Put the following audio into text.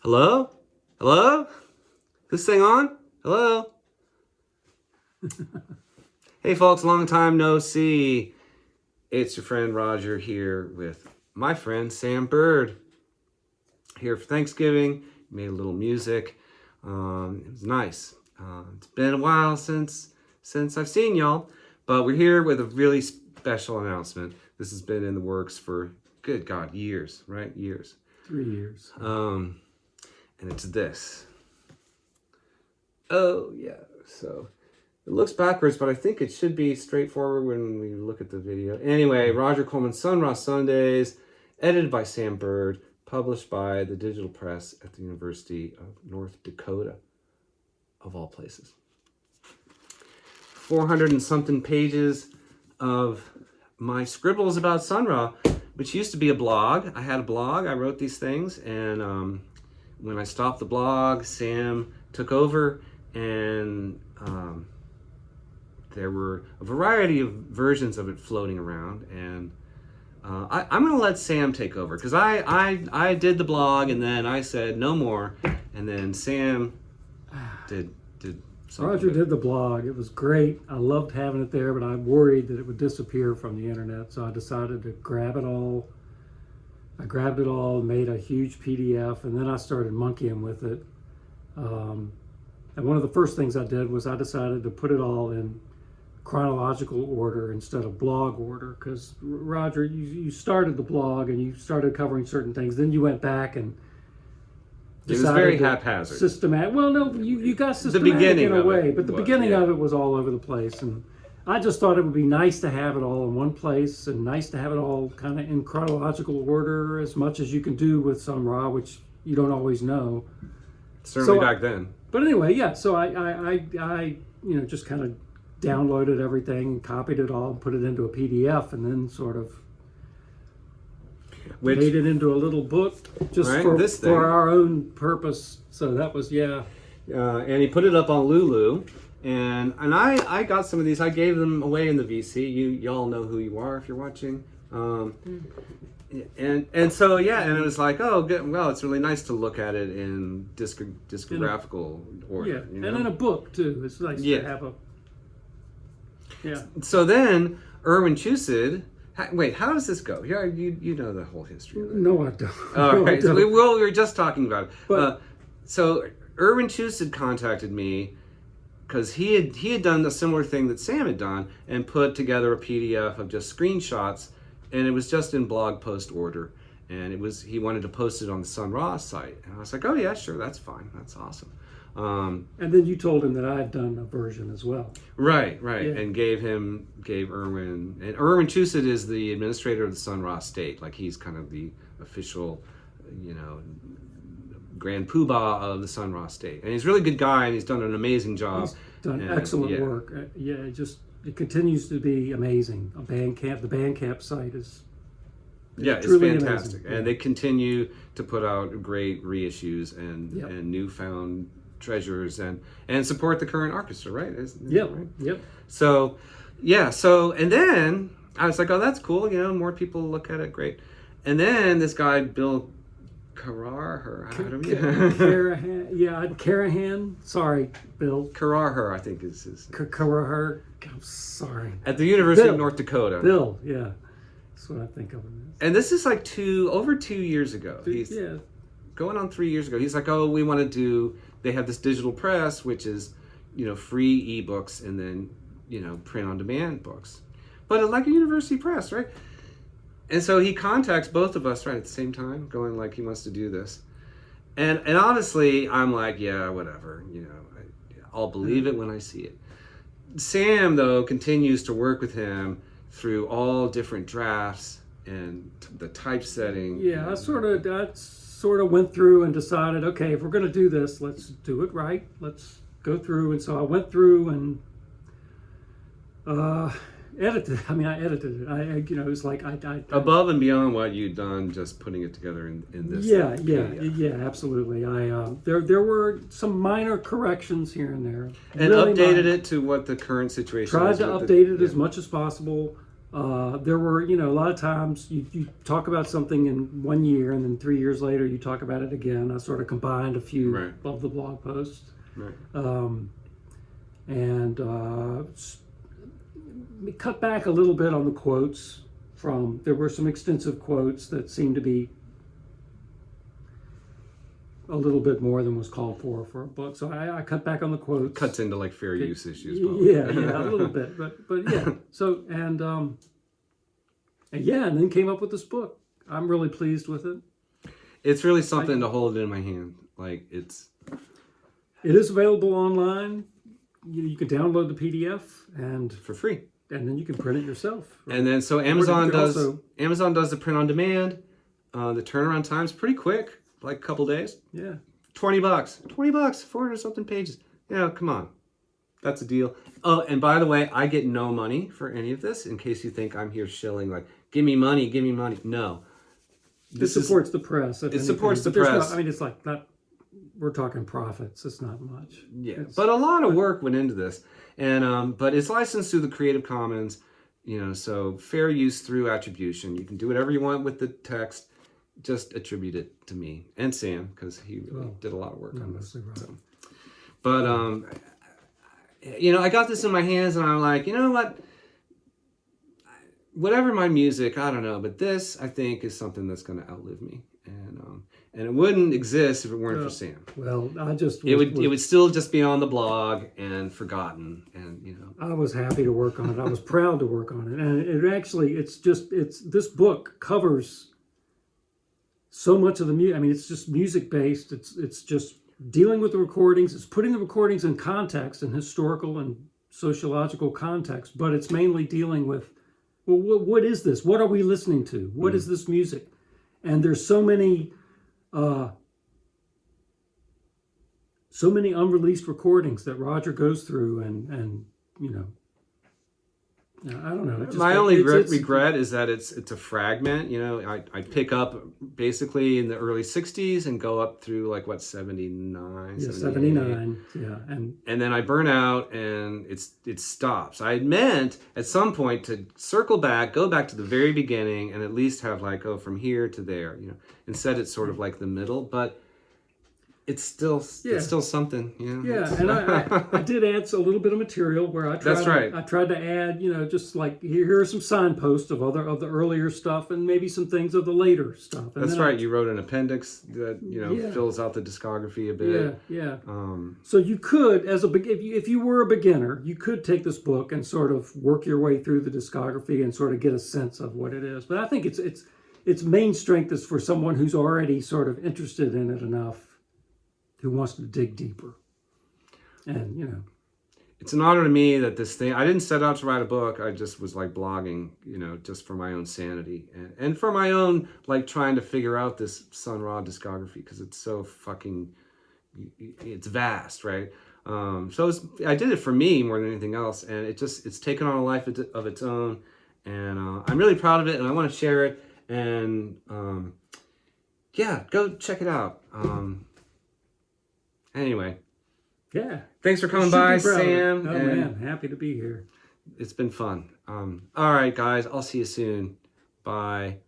Hello? Hello? This thing on? Hello? Hey folks, long time no see. It's your friend Rodger here with my friend Sam Byrd. Here for Thanksgiving. Made a little music. It was nice. It's been a while since I've seen y'all, but we're here with a really special announcement. This has been in the works for, good God, years, right? Years. 3 years. And it's this. Oh, yeah. So it looks backwards, but I think it should be straightforward when we look at the video. Anyway, Rodger Coleman, Sun Ra Sundays, edited by Sam Byrd, published by the Digital Press at the University of North Dakota, of all places. 400 and something pages of my scribbles about Sun Ra, which used to be a blog. I had a blog. I wrote these things, and when I stopped the blog, Sam took over, and there were a variety of versions of it floating around, and I'm going to let Sam take over, because I did the blog, and then I said no more, and then Sam did something. Rodger did the blog. It was great. I loved having it there, but I worried that it would disappear from the internet, so I decided to grab it all. I grabbed it all, made a huge PDF, and then I started monkeying with it. And one of the first things I did was I decided to put it all in chronological order instead of blog order, because Rodger, you started the blog and you started covering certain things, then you went back and it was very haphazard. Systematic. Well, no, you got systematic in a way, but the beginning of it was all over the place, and I just thought it would be nice to have it all in one place, and nice to have it all kind of in chronological order, as much as you can do with Sun Ra, which you don't always know. Certainly back then. But anyway, yeah. So I just kind of downloaded everything, copied it all, put it into a PDF, and then sort of made it into a little book just for our own purpose. So that was, and he put it up on Lulu, and I got some of these. I gave them away in the VC. Y'all know who you are if you're watching. And so and it was like, oh, good. Well, it's really nice to look at it in discographical order. Yeah, and in a book too. It's nice to have a. Yeah. So then Erwin Chusid. Wait, how does this go? Yeah, you know the whole history of it. No, I don't. All right. So we were just talking about it. But, so Erwin Chusid contacted me because he had done a similar thing that Sam had done and put together a PDF of just screenshots, and it was just in blog post order. And he wanted to post it on the Sun Ra site. And I was like, oh yeah, sure, that's fine. That's awesome. And then you told him that I had done a version as well. Right, yeah. And gave Erwin, and Erwin Chusid is the administrator of the Sun Ra state. Like, he's kind of the official, grand poobah of the Sun Ra state. And he's a really good guy, and he's done an amazing job. He's done excellent work. It continues to be amazing. The Bandcamp site is it's fantastic. Amazing. And they continue to put out great reissues and newfound treasures and support the current orchestra, right? Yep. So and then I was like, oh, that's cool. More people look at it, great. And then this guy Bill Caraher, Carahan. Sorry, Bill Caraher, I think is his. Caraher. I'm sorry. At the University of North Dakota. Bill, yeah, that's what I think of him as. And this is like over 2 years ago. Going on 3 years ago. He's like, oh, we want to do. They have this digital press, which is, free ebooks and then, print on demand books, but like a university press, right? And so he contacts both of us right at the same time, going like he wants to do this, and honestly, I'm like, yeah, whatever, I'll believe it when I see it. Sam though continues to work with him through all different drafts and the typesetting. Yeah, I sort of went through and decided, okay, if we're going to do this, let's do it right. Let's go through. And so I went through and edited. I edited it. It was like I above and beyond what you'd done, just putting it together in this. Yeah, absolutely. There were some minor corrections here and there, and really updated it to what the current situation. Tried to update it as much as possible. there were, a lot of times you talk about something in 1 year and then 3 years later you talk about it again. I sort of combined a few of the blog posts. Right. And cut back a little bit on the quotes there were some extensive quotes that seemed to be a little bit more than was called for a book. So I cut back on the quotes. Cuts into like fair use issues. Probably. Yeah, a little bit, but yeah. So and then came up with this book. I'm really pleased with it. It's really something to hold in my hand. Like it is available online. You can download the PDF and for free, and then you can print it yourself. And then so Amazon does the print on demand. The turnaround time's pretty quick. Like a couple days. Yeah. $20, 400 something pages. Yeah, come on. That's a deal. Oh, and by the way, I get no money for any of this, in case you think I'm here shilling like, give me money. No. It supports the press. It supports the press. It's like not, we're talking profits. It's not much. Yeah. But a lot of work went into this. And but it's licensed through the Creative Commons, so fair use through attribution. You can do whatever you want with the text. Just attribute it to me and Sam, because he really did a lot of work on this. Right. So. But I got this in my hands, and I'm like, you know what? Whatever my music, I don't know, but this I think is something that's going to outlive me, and it wouldn't exist if it weren't for Sam. Well, it would still just be on the blog and forgotten, and I was happy to work on it. I was proud to work on it, and it's this book covers so much of the music. I mean, it's just music based. It's just dealing with the recordings. It's putting the recordings in context, and historical and sociological context. But it's mainly dealing with, well, what is this? What are we listening to? What is this music? And there's so many unreleased recordings that Rodger goes through, and I don't know. My only regret is that it's a fragment. I pick up basically in the early 60s and go up through 79, yeah, 79, yeah, and then I burn out and it stops. I had meant at some point to circle back, go back to the very beginning, and at least have from here to there. Instead it's sort of like the middle, but it's still something, Yeah, and I did add a little bit of material where I tried to add, just like here are some signposts of the earlier stuff, and maybe some things of the later stuff. And that's right. You wrote an appendix that fills out the discography a bit. Yeah. So you could, if you were a beginner, you could take this book and sort of work your way through the discography and sort of get a sense of what it is. But I think its main strength is for someone who's already sort of interested in it enough, who wants to dig deeper. And, it's an honor to me that this thing, I didn't set out to write a book. I just was blogging, just for my own sanity and for my own, trying to figure out this Sun Ra discography, because it's so it's vast, right? So I did it for me more than anything else. And it's taken on a life of its own. And I'm really proud of it, and I want to share it. And go check it out. Anyway. Yeah. Thanks for coming by, Sam. Oh, man. Happy to be here. It's been fun. All right, guys. I'll see you soon. Bye.